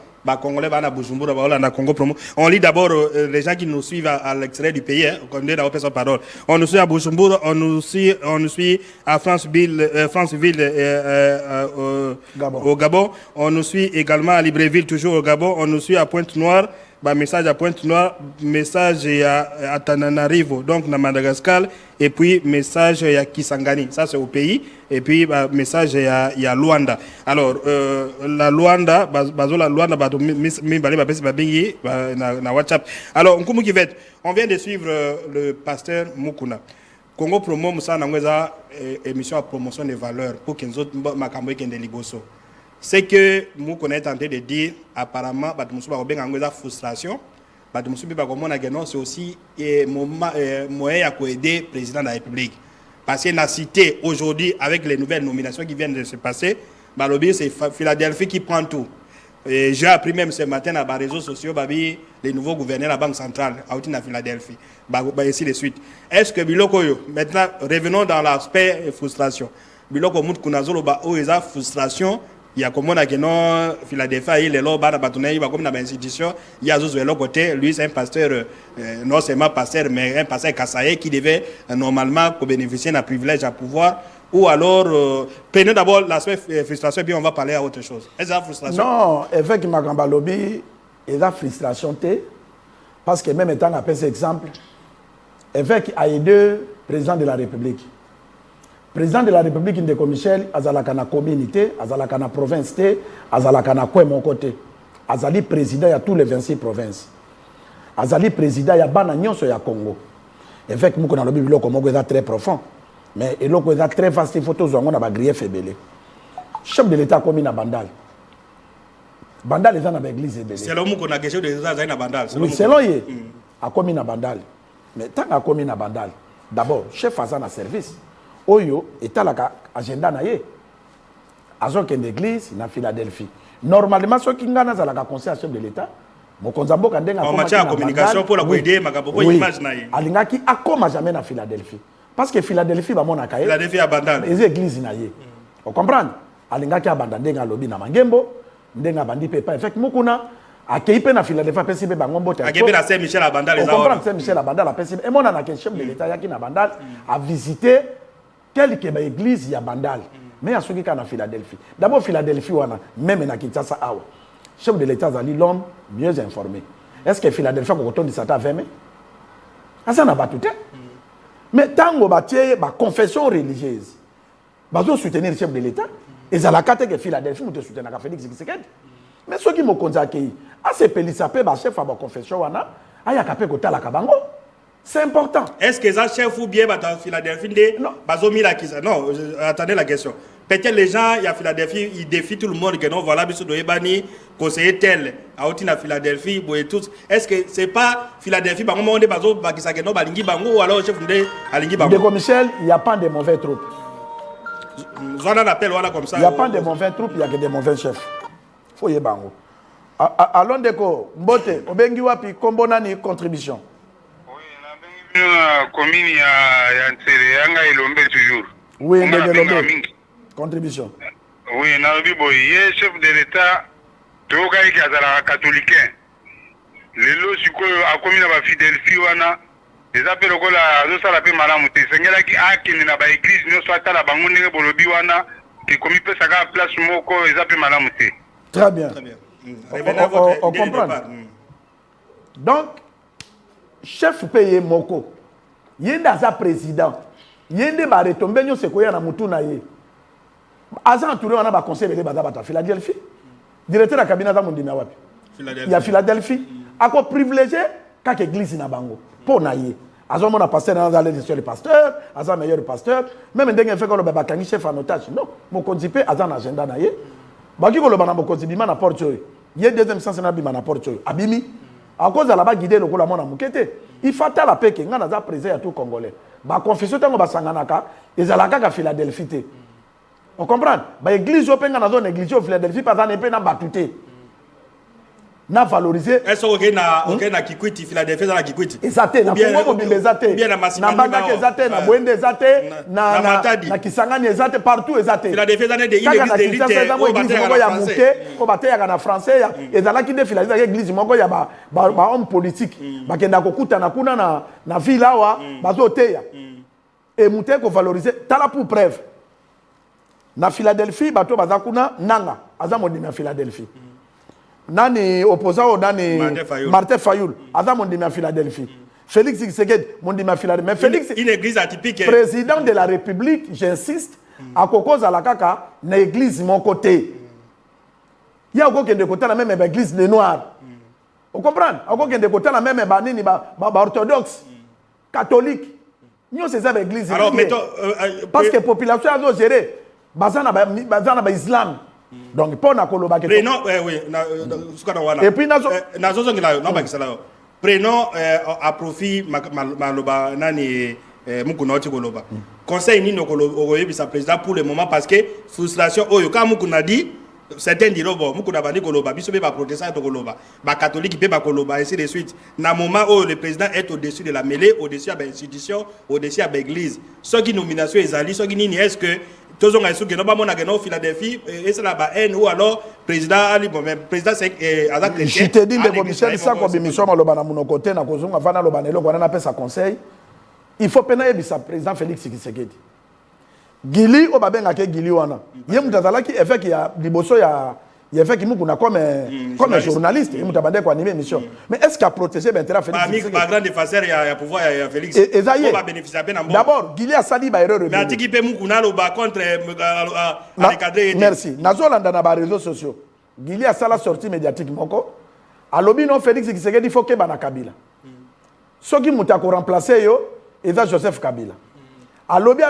Congolais, à Bujumbura, à Congo Promo. On lit d'abord les gens qui nous suivent à l'extérieur du pays. On dit d'abord sa parole. On nous suit à Bujumbura, on nous suit à Franceville, au Gabon. On nous suit également à Libreville, toujours au Gabon. On nous suit à Pointe-Noire. Message à Pointe-Noire, message à Tananarivo, donc à Madagascar, et puis message à Kisangani, ça c'est au pays, et puis message à Luanda. Alors, la Luanda, na WhatsApp. Alors, on vient de suivre le pasteur Mukuna. Congo Promo, Moussa Nangweza, émission à promotion des valeurs pour qu'ils autres makambo qui de liboso. C'est que nous connaissons tenté de dire, apparemment, la frustration, c'est aussi un moyen à aider le président de la République. Parce qu'il a cité aujourd'hui, avec les nouvelles nominations qui viennent de se passer, c'est Philadelphie qui prend tout. J'ai appris même ce matin dans les réseaux sociaux, les nouveaux gouverneurs de la Banque centrale, à Philadelphie, ainsi de suite. Est-ce que maintenant, revenons dans l'aspect frustration. Biloko Mout Kunazolo, frustration. Il y a comme on a que non Philadelphie, il est là, il va comme dans l'institution. Il y a de l'autre côté, lui c'est un pasteur, non seulement pasteur, mais un pasteur kassaïe qui devait normalement bénéficier d'un privilège à pouvoir. Ou alors, prenez d'abord l'aspect frustration, puis on va parler à autre chose. Est-ce que c'est frustration? Non, effectivement, Gambalobi, il y a frustration, parce que même étant appelé cet exemple, effectivement, il y a deux présidents de la République. Président de la République Ndeko Michel, azalaka na communauté, azalaka na province, azalaka na kwe mon côté. Azali président ya tous les 26 provinces. Azali président ya bana nyonso ya Congo. Effectivement, nous avons vu que c'est très profond. Mais il est très vaste, il faut tous avoir un grief fébélé. Chef de l'État comme na Bandal. Bandal est dans l'église. C'est l'homme qu'on a question de l'État dans Bandal. Oui, c'est l'homme a commis na Bandal. Mais tant qu'il a commis na Bandal, d'abord, chef faisant un service. Oyo est à l'agenda naïe. Azo qu'une église na Philadelphie. Normalement, ceux qui ont la conseil chef de l'État, Mokonzambo Kandenga en matière de communication pour la aider, ma image naïe. Alingaki a comme jamais na Philadelphie. parce que Philadelphie ba mona kaye Philadelphie à Bandal les églises na ye on comprend alingaki abanda ndenga lobi na mangembo ndenga bandi pe pas effect mukuna akei pe na Philadelphie pesi be bango mbote akei pe na Saint-Michel à Bandal on comprend Saint-Michel à Bandal pesi et mona na ke chef de l'état yaki na Bandal a visité quelques églises ya Bandal mais à ceux qui na Philadelphie d'abord Philadelphie wana même na Kinshasa awa chef de l'état zali l'homme mieux informé est-ce que Philadelphie ko tondi sata 20 mai asa na batute mais tango batie ba confession religieuse bazo soutenir le chef de l'état et za la carte que Philadelphie mo te soutenir ka Félix Tshisekedi mais ceux qui mo konza kei a se pelisa pe ba chef ba confession wana aya ka pe ko tala ka bango c'est important est-ce que ça chef ou bien ba Philadelphie de bazo mi la kisa non attendez la question peut-être les gens il y a Philadelphie ils défient tout le monde que non voilà biso doyebani conseiller tel a oti na Philadelphie boye tous est-ce que c'est pas Philadelphie bango monde bazo bakisa que non balingi bango ou alors chef de alingi bango de Michel il y a pas de mauvais troupes on appelle voilà comme ça il y a pas de mauvais troupes il y a que des mauvais chefs faut y bango allons deko mbote obengi wapi kombo nani contribution oui na commune ya Ntsele yanga Elombe toujours oui Elombe contribution oui na biboy ye chef de l'état toka iki azala catholicain lelo sikoyo akomi na ba Philadelphie wana eza pe lokola azosala pe malamu te sengelaki akende na ba église nyonso atala bango ndenge bolobi wana ekomi pesaka place moko eza pe malamu te. Très bien. On comprend. Donc chef payé moko yende aza président yende ba retombe nyonso koya na mutu na ye aza entouré wana ba conseil bele baza bata Philadelphie directeur ya cabinet za mondimi wapi ya Philadelphie ako privilégié kaka église na bango po na ye azo mona pasteur na za le pasteur aza meilleur pasteur même ndenge fait ko lo ba kangi chef en otage non mo konzipe aza na agenda na ye baki ko lo bana mo konzibima na porte yo ye deuxième sens na bima na porte yo abimi à cause de la ba guider lokola mona mukete il fata la peke nga na za président ya tout congolais ba confession tango ba sanganaka ezalaka ka Philadelphie te. On comprend? Bah église au penga na zone église au Philadelphie pas ça n'est pas na batute. Na valoriser. Est-ce que na Kikwiti Philadelphie na Kikwiti? Ezate na Congo mobile ezate. Bien na Masimani. Na Mbanga ezate na Bwende ezate na Kisangani ezate partout ezate. Philadelphie na de église d'élite au bateya ya muke ko bateya na français ya ezala ki de Philadelphie église moko ya ba homme politique. Bakenda kokuta na kuna na ville awa bazoteya. Et muté ko valoriser tala pour preuve. Na Philadelphie bato bazakuna nanga aza mondimi ya Philadelphie nani opposant nani Martin Fayoul aza mondimi ya Philadelphie Félix Tshisekedi mondimi ya Philadelphie mais Félix une église atypique président de la République j'insiste akokoza la kaka na église mon côté ya okokende kota la même église les noirs on comprend okokende kota la même ba nini ba orthodoxe catholique nous c'est ça l'église alors mettons parce que population a géré bazana ba islam donc pour na koloba ke prénom oui et puis nazo ngila no ba kisala prénom à profit maloba nani mukunoti koloba conseil ni no koloba yebisa président pour le moment parce que frustration oyo ka mukuna dit certains diront bon mukuna bandi koloba biso be ba protestant to koloba ba catholique be ba koloba ainsi de suite na moment où le président est au-dessus de la mêlée au-dessus de l'institution au-dessus de l'église ce qui nomination ezali ce qui nini est-ce que tous on a su que non pas mon agent Philadelphie et c'est là-bas ou alors président Ali bon même président c'est Azak je te dis de Michel ça comme émission maloba na mon côté na kozunga vana lobanelo kwana na pesa conseil il faut pena yebisa président Félix Tshisekedi Gili o babenga ke Gili wana ye mutazala ki effet ya liboso ya effet ki mukuna comme journaliste ye mutabande ko animer émission mais est-ce qu'a protéger l'intérêt Félix Tshisekedi ba grande facer ya pouvoir ya Félix on va bénéficier bien d'abord Gili a sali ba erreur mais atiki pe mukuna lo ba contre encadrer merci nazolanda na ba réseaux sociaux Gili a sala sortie médiatique moko alobi non Félix Tshisekedi faut que bana Kabila soki mutako remplacer yo eza Joseph Kabila alobi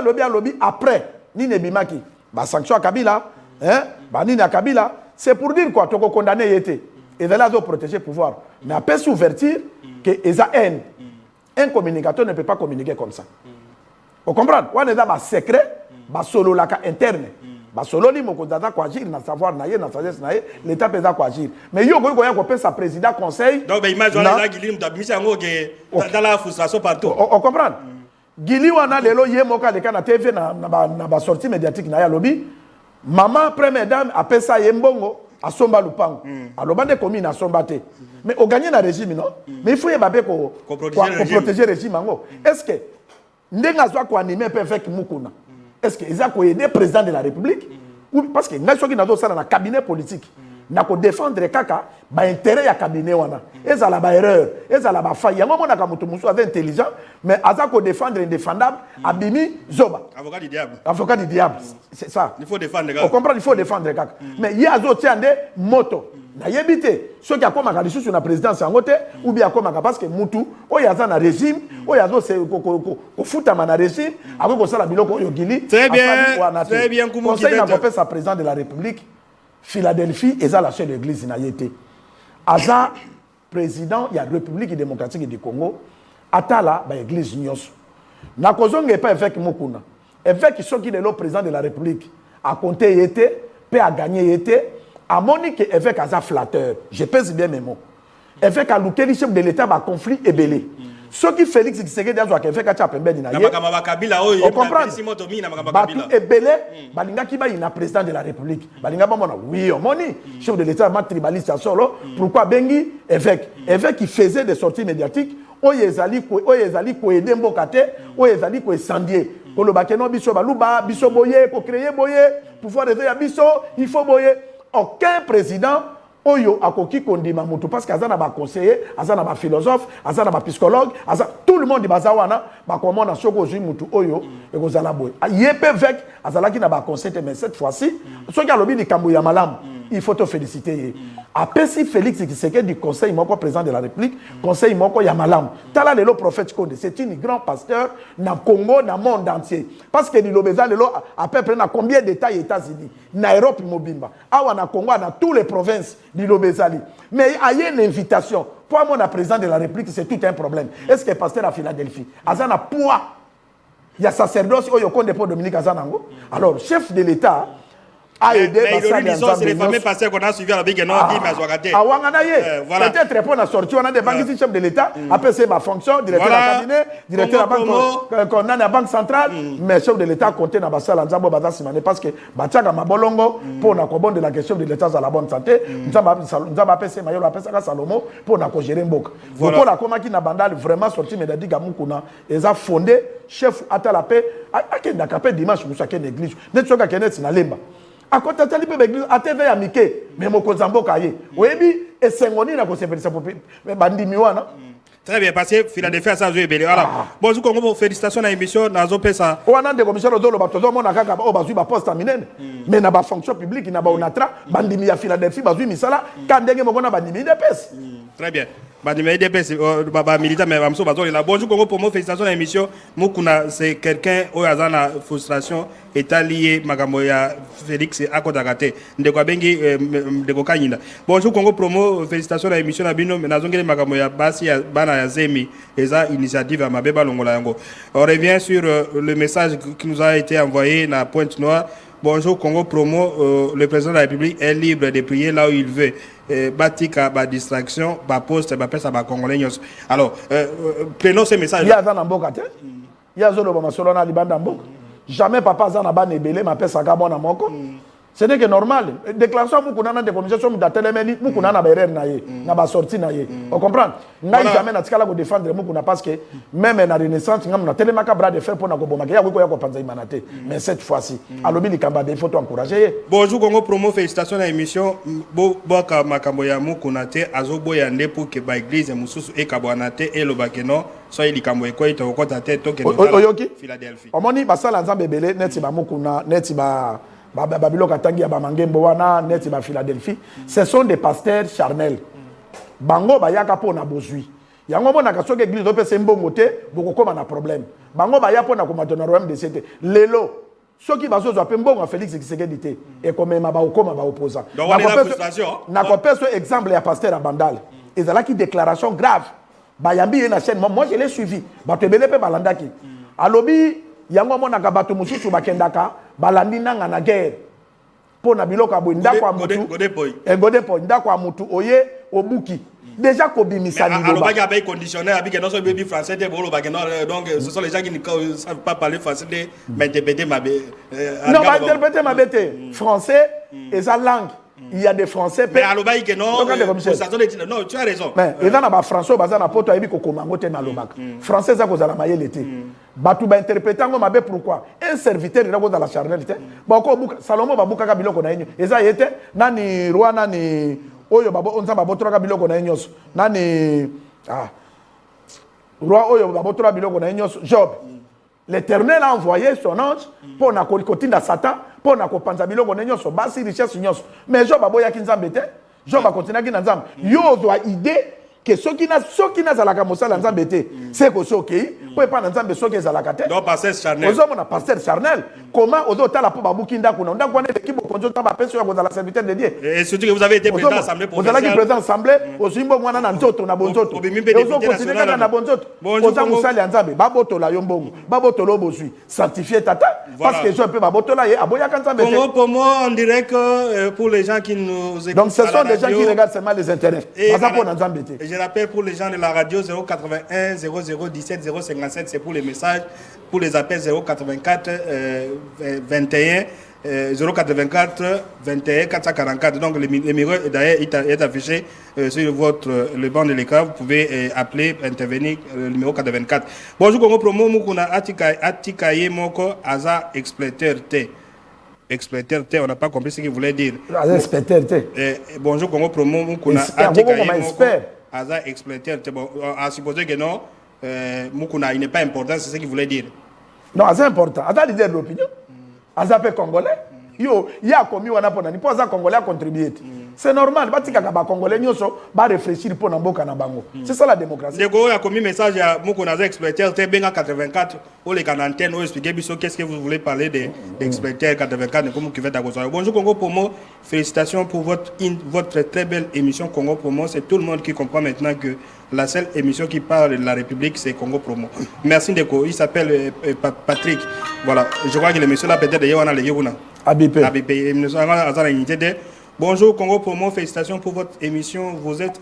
après ni nebimaki ba sanction à Kabila hein ba ni na Kabila c'est pour dire quoi toko condamner yete et là zo protéger pouvoir mais après s'ouverture que eza haine un communicateur ne peut pas communiquer comme ça on comprend on est dans ba secret ba solo la ka interne ba solo li moko data ko agir na savoir na ye na sagesse na ye l'état peut ko agir mais yo ko ya ko penser président conseil donc ben image on a Guilim da mise ngo que dans la frustration partout on comprend Gili wana lelo ye moka leka na TV na ba sortie médiatique na ya lobby. Maman première dame appelle ça yembongo a somba lupango. Aloba de commune na somba te. Mais au gagner na régime non. Mais il faut y babé ko protéger régime ango. Est-ce que ndenga zwa ko animer perfect mukuna. Est-ce que ils ko aider président de la République ou parce que nation qui na do ça na cabinet politique. Na ko défendre kaka ba intérêt ya cabinet wana ezala ba erreur ezala ba faille yango mona ka mutu musu avec intelligent mais aza ko défendre indéfendable abimi zoba avocat du diable c'est ça il faut défendre on comprend il faut défendre kaka mais il y a zo tiande moto na yebite ceux qui akoma ka lisusu na présidence yango te ou bien akoma ka parce que mutu oyo aza na régime oyo azo se ko futa na régime ako ko sala biloko oyo gili très bien conseil na ko pesa président de la République Philadelphie est la seule église na yete. Aza président de la République démocratique du Congo, atala ba église nyos. Na kozonge pas évêque mokuna. Évêque ceux qui est le président de la République a compté yete, peut a gagné yete, a moni que évêque aza flatteur. Je pèse bien mes mots. Évêque a looké le chef de l'État ba conflit et belé. Ceux qui Félix Tshisekedi azo ka évêque a chapembe na ye. On comprend. Batu et belé, balinga ki ba ina président de la République. Balinga ba mona oui, on moni chef de l'État ma tribaliste solo. Pourquoi bengi évêque? Évêque qui faisait des sorties médiatiques, oyezali ko aider mbokate, oyezali ko incendier. Ko lo bakeno biso baluba, biso boye, ko créer boye, pouvoir réveiller biso, il faut boye. Aucun président oyo akoki kondima mutu parce que azana ba conseiller, azana ba philosophe, azana ba psychologue, tout le monde di bazawana ba komona soko zui mutu oyo e kozala boy. Yepe vek azalaki na ba conseiller mais cette fois-ci soki alobi di kambo ya malamu il faut te féliciter. Apesi Félix Tshisekedi du conseil moko président de la République, conseil moko ya malamu. Tala lelo prophète Konde, c'est un grand pasteur na Congo, na monde entier. Parce que l'Ilobeza lelo à peu près na combien d'États aux États-Unis, na Europe mobimba. Awa na Congo dans toutes les provinces l'Ilobeza. Mais il y a une invitation. Pour moi, le président de la République, c'est tout un problème. Est-ce que le pasteur à Philadelphie, Azana poids, il y a sacerdoce, il y a Dominique Azanango. Alors, chef de l'État a aidé. Mais c'est les fameux pasteurs qu'on a suivis à la Big Nord, dit Mazouagate. Peut-être pour la sortie, on a des banques chef de l'État, après c'est ma fonction, directeur de la cabinet, directeur de la banque, qu'on a la banque centrale, mais chef de l'État compté dans la salle en Zambo Baza Simane parce que Batiaga Mabolongo, pour la cobonde de la question de l'État à la bonne santé, nous avons appelé Mayo, appelé ça Salomo, pour la gérer Mbok. Pour la coma qui n'a bandal vraiment sorti, mais dit Gamukuna, ils ont fondé, chef Atalapé, à qui n'a capé dimanche, nous sommes église, n'est-ce pas qu'il y a Lemba. À côté de l'église, l'église a TV à Mickey, mais mon Kozambo Kaye. Oui, et c'est mon île à cause de ça pour Bandi Miwana. Très bien, parce que Philadelphie a ça joué belé. Voilà. Bonjour, Congo, félicitations à l'émission. Nazo Pesa. On a des commissaires au Zolo, Baptozo, mon akaka, au basu, poste terminé. Mais n'a pas fonction publique, n'a pas onatra, Bandimi à Philadelphie, basu, misala, quand dégé mon bandimi de pes. Très bien. Bandimi de pes, baba militant, mais Bamso, bazo, là. Bonjour, Congo, pour moi, félicitations à l'émission. Mukuna, c'est quelqu'un où il y a une frustration, est lié, Magamoya, Félix, à Kodagate, Ndeko Bengi, Ndeko Kanyina. Bonjour, Congo, promo, félicitations à l'émission, Nabino, mais Nazongé, Magamoya, Basi, Bana, Zemi, et ça, initiative à Mabeba Longolango. On revient sur le message qui nous a été envoyé dans Pointe Noire. Bonjour Congo Promo, le président de la République est libre de prier là où il veut. Batika, ba distraction, ba poste, ba pesa, ba congolais. Alors, prenons ce message. Il y a un amboka, il y a un amboka, jamais papa zana ba nebele, ma pesa gabon amoko. Ce n'est que normal. Déclaration mukuna de communication d'atelemeli mukuna na berere na ye, na ba sorti na ye. On comprend? N'a jamais na tikala ko défendre mukuna parce que même na renaissance ngam na telemaka bras de fer pour na ko bomaka ya ko ya ko panza imanate. Mais cette fois-ci, alobi likamba il faut encourager. Bonjour Congo Promo, félicitations à l'émission. Boka makambo ya mukuna te azobo ya nde pour que ba église mususu e kabwanate et lobakeno soy likambo eko ito ko tate to ke Philadelphie. Omoni basala nzambe belé neti ba mukuna neti ba Babylone Katangi à Bamangembo wana neti ba Philadelphie, ce sont des pasteurs charnels. Bango ba yaka po na bozui. Yango mona ka soke église ope sembongo te boko koma na problème. Bango ba ya po na komata na royaume de CT. Lelo soki bazo zo pe mbongo Félix Tshisekedi te et comme ma ba okoma ba opposant. Na ko peso exemple ya pasteur à Bandal. Ezalaki déclaration grave. Ba yambi na chaîne moi je l'ai suivi. Ba tebele pe balandaki. Alobi yango mona ka bato mususu bakendaka balandi nanga na guerre po na biloko abo ndako amutu godepoi ndako amutu oye obuki déjà kobimisa liloba il y a des conditionnels avec non seulement français donc ce sont les gens qui ne savent pas parler français mais interpréter ma non pas interpréter ma bête français et sa langue il y a des français mais aloba que non non tu as raison mais et dans ba français baza na poto yebi ko komango te na lobaka français za ko za la mayele te batu ba interpréter ngo mabe pourquoi un serviteur il ko za la charnel te ba ko buka Salomo ba buka ka biloko na yenyu eza yete nani roi nani oyo babo onza babotola biloko na nyonso nani roi oyo babotola biloko na nyonso Job l'Éternel a envoyé son ange pour na kotinda Satan pour na kopanza biloko na nyonso basi richesse nyonso mais Job aboya ki nzambe te Job akontina ki na nzambe yo zo idée que soki na zalaka mosala nzambe te c'est ko soki po pa na nzambe soki zalaka te donc pasteur charnel ozo mona pasteur charnel comment ozo tala po babuki ndako na ndako wana l'équipe konjo ta ba pension ya la serviteur de Dieu et surtout que vous avez été président de l'assemblée provinciale vous allez président assemblée osimbo mwana na nzoto na bonzoto ozo continuer kaka na bonzoto oza musali ya nzambe babotola yo mbongo babotola obozwi sanctifier tata parce que je peux babotola ye aboya kan nzambe te Pomo on dirait que pour les gens qui nous écoutent donc ce sont des gens qui regardent seulement les intérêts baza po na nzambe te. Je rappelle pour les gens de la radio 081 0017 057, c'est pour les messages. Pour les appels 084 21 084 21 444. Donc le numéro d'ailleurs est affiché sur le banc de l'écran. Vous pouvez appeler, intervenir le numéro 84. Bonjour Congo Promo Mukuna Atikaye Moko Aza Exploiter T. Exploiter T, on n'a pas compris ce qu'il voulait dire. Exploiter T. Bonjour Congo Promo Mukuna Atikaye Moko Aza Exploiter T. Bon, à supposer que non, Mukuna, il n'est pas important, c'est ce qu'il voulait dire. Non, c'est important. Aza leader de l'opinion. Aza pe congolais. Yo, il y a commis wana pona ni poza congolais a contribué. C'est normal, ba tika ba congolais nyoso ba réfléchir pour na mboka na bango. C'est ça la démocratie. Ndeko a commis message à Mukuna Aza Exploiter T benga 84 pour les canantaines ou expliquer biso qu'est-ce que vous voulez parler d'Exploiter 84 comme qui fait à Gozo. Bonjour Congo Promo, félicitations pour votre très belle émission Congo Promo, c'est tout le monde qui comprend maintenant que la seule émission qui parle de la République, c'est Congo Promo. Merci Ndeko. Il s'appelle Patrick. Voilà. Je crois que l'émission là peut-être d'ailleurs on a les Yoguna. ABP. Bonjour Congo Promo. Félicitations pour votre émission. Vous êtes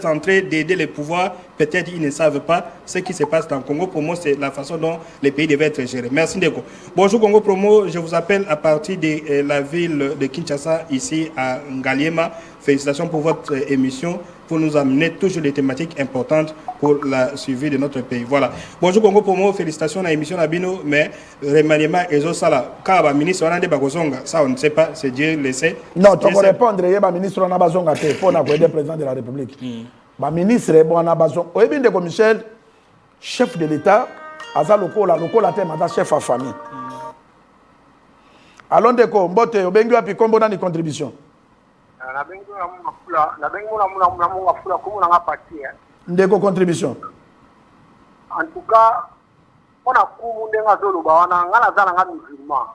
en train d'aider les pouvoirs. Peut-être ils ne savent pas ce qui se passe dans Congo Promo. C'est la façon dont les pays devaient être gérés. Merci Ndeko. Bonjour Congo Promo. Je vous appelle à partir de la ville de Kinshasa, ici à Ngaliema. Félicitations pour votre émission, pour nous amener toujours des thématiques importantes pour la suivi de notre pays. Voilà. Bonjour Congo Promo, félicitations à l'émission Nabino, mais remaniement et Sala, car le ministre on a des bagosonga, ça on ne sait pas, c'est Dieu le sait. Non, tu peux répondre, il y a un ministre on a bazonga pour le président de la République. Le ministre on a bazonga. Au début de Michel, chef de l'État, Aza Lokola thème Aza chef à famille. Allons de quoi, Mbote, Obengu api kombo dans les contributions. Ndeko contribution. En tout cas, on a commandé un zoloba, on a musulman.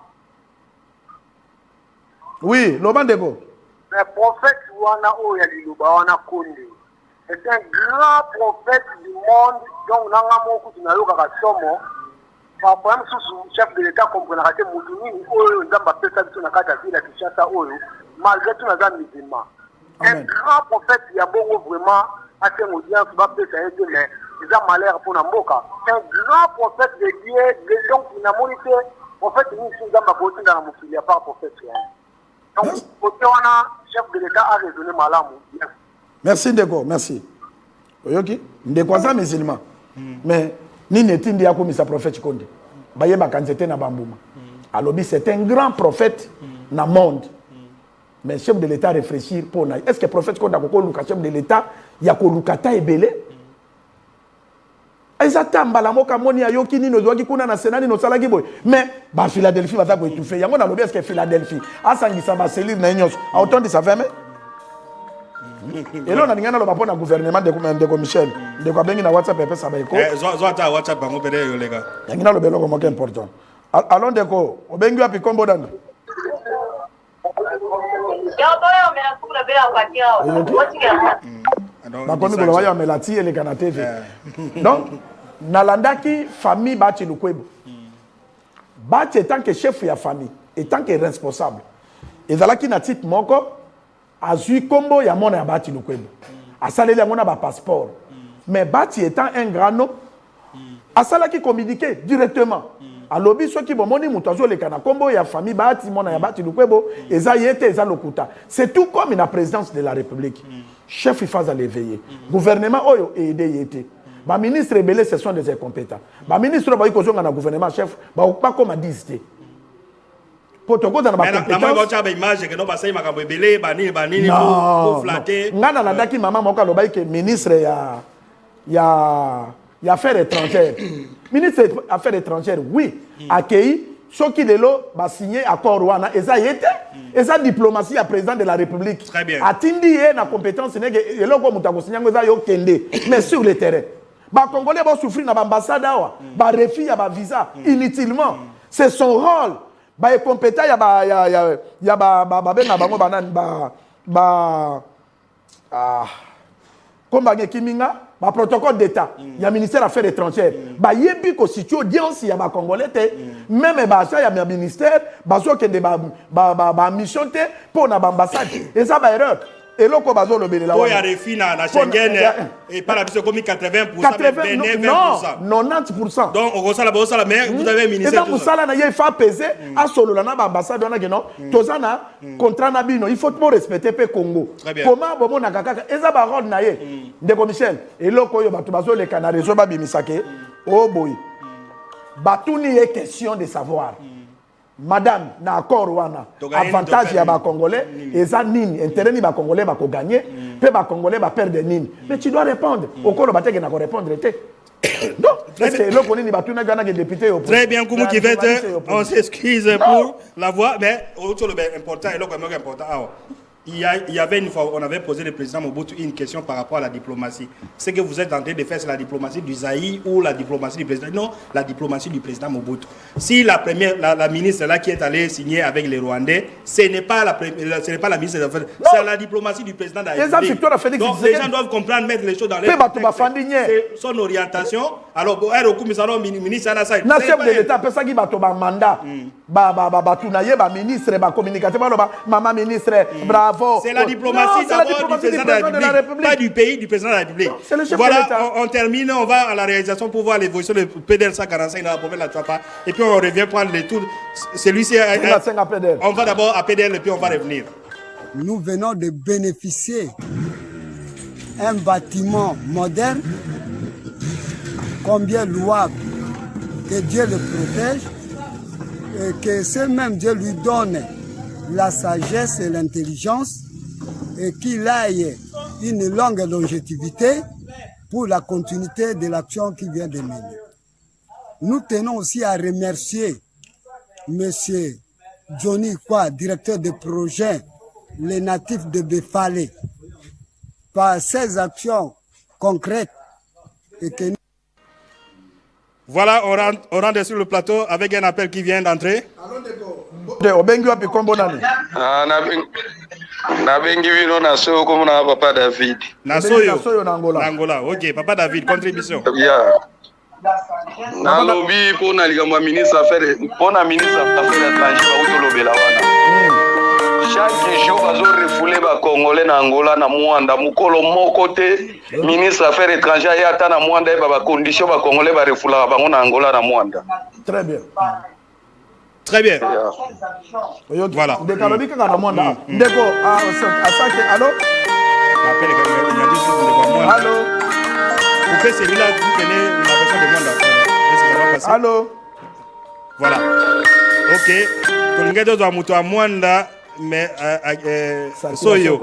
Oui, Loban Ndeko. Le prophète Wana Oyaliloba, on a connu. C'est un grand prophète du monde, donc on a beaucoup de naloga somo. Par exemple, sous chef de l'État comprendra que Moutouni, Oyo, Nzamba, Pesa, Bissona, Kata, Villa, Kishasa, Oyo, malgré tout, on a musulman. Un grand prophète, il y a beaucoup vraiment à ce audience, va peut-être aider, mais ils ont malheur pour Namboka. Un grand prophète de Dieu, des gens qui n'ont monité, en fait, nous sommes dans ma beauté dans la mouille, il n'y a pas de prophète. Donc, chef de l'État a raisonné malamou. Merci Ndeko, merci. Oyoki, Ndeko aza musulman. Mais ni netindi ya komisa prophète Konde. Baye bakanzete na bambuma. Alobi c'est un grand prophète na monde. Mais chef de l'État réfléchir pour na. Est-ce que prophète Konde akoko luka chef de l'État ya ko lukata ebele? Ezata mbala moka moni ayoki ni no doki kuna na senani no salaki boy. Mais ba Philadelphie va ta ko étouffer. Yango na lobi est-ce que Philadelphie asangisa ba cellule na nyos. Autant de ça fait mais et là, on a dit que le gouvernement de Michel, de Kwabengi na WhatsApp, ça va être quoi? WhatsApp, on peut dire, les gars. Il y a le bélo qui est important. Allons de quoi? Au Bengu, puis combo d'an. Donc, Nalandaki, famille, Bati Lukwebo. Bati, tant que chef de la famille, et tant que responsable. Et Zalaki n'a titre moko. azui kombo ya mona ya Bati Lukwebo. Asaleli yango na ba passeport. Mais Bati étant un grand nom, asala qui communiquer directement. Alobi so ki bomoni mutu azoleka na kombo ya famille Bati mona ya Bati Lukwebo eza yete eza lokuta. C'est tout comme la présidence de la République. Chef Ifaza l'éveiller. Gouvernement oyo aidé yete. Ba ministre rebelle ce sont des incompétents. Ba ministre ba ikozonga na gouvernement chef ba pas comme a disité. Protocole dans ba compétence. Mais image que non ba sai makambo ebele ba nini pour flatter. Ngana na daki maman moka loba ke ministre ya affaires étrangères. Ministre des affaires étrangères oui, accueilli ceux qui lelo ba signé accord wana eza yete eza diplomatie à président de la République. Très bien. Atindi ye na compétence nege eloko mutako sinyango eza yo kende mais sur le terrain. Ba Congolais vont souffrir dans l'ambassade, ba refus ya ba visa inutilement. C'est son rôle. Ba compétent ya ba benga bango banane comme ba kiminga ba protocole d'état ya ministère affaires étrangères. Ba yebi ko situe audience ya ba Congolais te même ba ça ya ministère ba zo kende ba mission te pour na ambassade. Et ça ba erreur. Et là, quand on a un refus na Schengen, et pas la mission comme 80%, mais 20%. Non, 90%. Donc, on reçoit la mer, vous avez un ministère. Et ça, il faut peser à solo la ambassade, tozana contrat nabino, il faut respecter le Congo. Comment bon na kaka, eza ba rôle na ye. Ndeko Michel, et là ko yo batu bazo le canarezo ba bimisake, oh boy. Batuni est question de savoir. Madame, na accord wana avantage ya ba Congolais eza nini intérêt ni ba Congolais ba ko gagner pe ba Congolais ba perdre nini mais tu dois répondre okolo bateke na ko répondre te donc c'est le connait ni ba tuna gana que député au très bien Kumu qui fait on s'excuse pour la voix mais autre le important et le important il y avait une fois, on avait posé le président Mobutu une question par rapport à la diplomatie. Ce que vous êtes en train de faire, c'est la diplomatie du Zaïre ou la diplomatie du président? Non, la diplomatie du président Mobutu. Si la ministre là qui est allée signer avec les Rwandais, ce n'est pas la ministre des Affaires, c'est la diplomatie du président de la République. Donc les gens doivent comprendre, mettre les choses dans les c'est son orientation. Alors, ministre chef de l'État, c'est ça qui va tomber mandat. Ministre, communicateur, maman ministre, bravo. C'est la diplomatie d'abord du président de la République, pas du pays du président de la République. Voilà, on termine, on va à la réalisation pour voir l'évolution de PDL 145 dans la province de la Chouapa. Et puis on revient prendre les tours. Celui-ci, on va d'abord à PDL et puis on va revenir. Nous venons de bénéficier d'un bâtiment moderne, combien louable, que Dieu le protège et que ce même Dieu lui donne la sagesse et l'intelligence et qu'il aille une longue longévité pour la continuité de l'action qu'il vient de mener. Nous tenons aussi à remercier M. Johnny Kwa, directeur de projet, les natifs de Befalé, par ses actions concrètes et que nous... Voilà, on rentre sur le plateau avec un appel qui vient d'entrer. Papa David. Nasoyo Angola. Ok, Papa David, contribution. Yeah. Nalobi pour na likambo ministre affaires pour na ministre affaires étrangères utolobela wana. Chaque jour bazo refoulé ba Congolais na Angola na Mwanda mukolo moko te ministre affaires étrangères ya ata na Mwanda ba condition ba Congolais ba refula bango na Angola na Mwanda. Très bien. Très bien. Voilà. Ndekalobi kanga na Mwanda. Ndeko asake allô? Allô? Vous faites celui-là, vous tenez la version de Mwanda. Est-ce que ça va passer? Allô? Voilà. Ok. Kolingado doit muto à Mwanda, mais Soyo.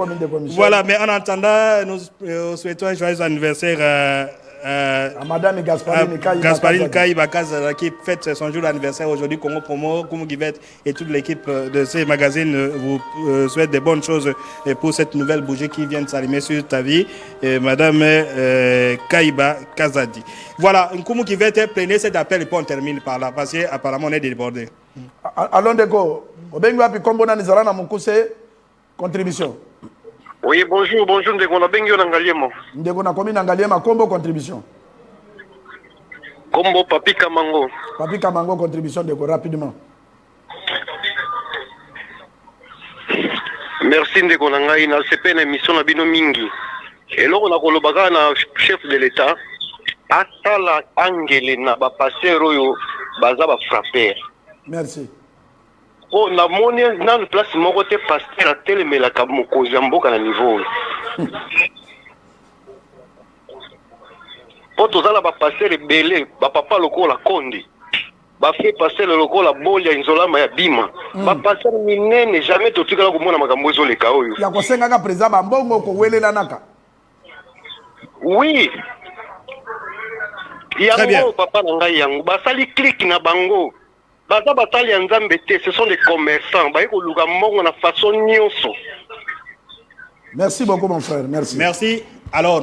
Voilà, mais en attendant, nous souhaitons un joyeux anniversaire à Madame Gasparine Kaïba Kazara qui fête son jour d'anniversaire aujourd'hui. Congo Promo, Kumu Givet et toute l'équipe de ces magazines vous souhaite des bonnes choses pour cette nouvelle bougie qui vient de s'allumer sur ta vie, Madame Kaïba Kazadi. Voilà, Kumu Givet, prenez cet appel et puis on termine par là parce qu'apparemment on est débordé. Allons Deko, Obengwa puis Kombo Nanizara na Mukuse contribution. Oui, bonjour, Ndeko na Bengio Nangaliemo. Ndeko na komi Nangaliema, Kombo contribution. Kombo Papi Kamango. Papi Kamango contribution Ndeko rapidement. merci ndeko na ngai na sepe na émission na bino mingi eloko na kolobaka na chef de l'état atala angele na bapasteur oyo baza bafrapper. Merci. Oh, na moni na place moko te pasteur atelemelaka mokonzi ya mboka na niveau po tozala bapasteur ebele bapapa lokola Kondi bafe pasteur lokola Bolia Nzolama ya Bima bapasteur minene jamais totikala komona makambo ezoleka oyo ya kosengaka président bambongo kowelela. Oui. Yango papa na ngai yango basali click na bango baza batali ya nzambe te, ce sont des commerçants baye koluka mbongo na façon nyonso. Merci beaucoup mon frère, merci. Merci. Alors,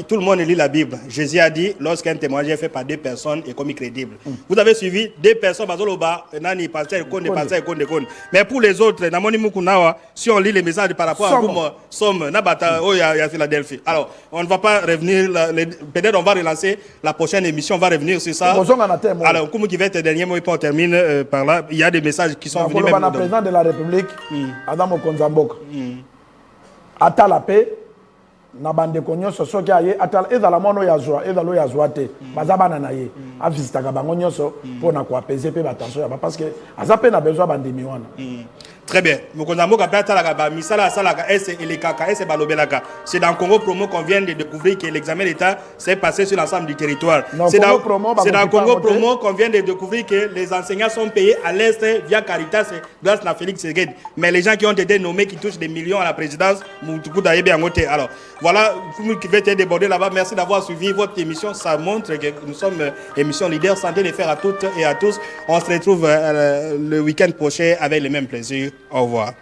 tout le monde lit la Bible. Jésus a dit, lorsqu'un témoignage est fait par deux personnes, est commis crédible. Vous avez suivi deux personnes, mais pour les autres, si on lit les messages par rapport à vous, Somme, Nabata, Philadelphie. Alors, on ne va pas revenir, peut-être on va relancer la prochaine émission, on va revenir sur ça. Alors, comme qui va être le dernier mot, et puis on termine par là. Il y a des messages qui sont venus. Le président de la République, Adam Okonzambok, ata la paix. Na bande konyo soso ki aye atala ezala mono ya joie ezalo ya joie te bazabana na ye a visitaka bango nyonso pona ko apaiser pe batension ya parce que azape na besoin bandimi wana. Très bien. C'est dans Congo Promo qu'on vient de découvrir que l'examen d'État s'est passé sur l'ensemble du territoire. C'est dans Congo Promo qu'on vient de découvrir que les enseignants sont payés à l'Est via Caritas grâce à Félix Segued. Mais les gens qui ont été nommés, qui touchent des millions à la présidence, alors voilà, vous qui êtes débordé là-bas, merci d'avoir suivi votre émission. Ça montre que nous sommes émission leader. Santé les faire à toutes et à tous. On se retrouve le week-end prochain avec les mêmes plaisirs. Au revoir.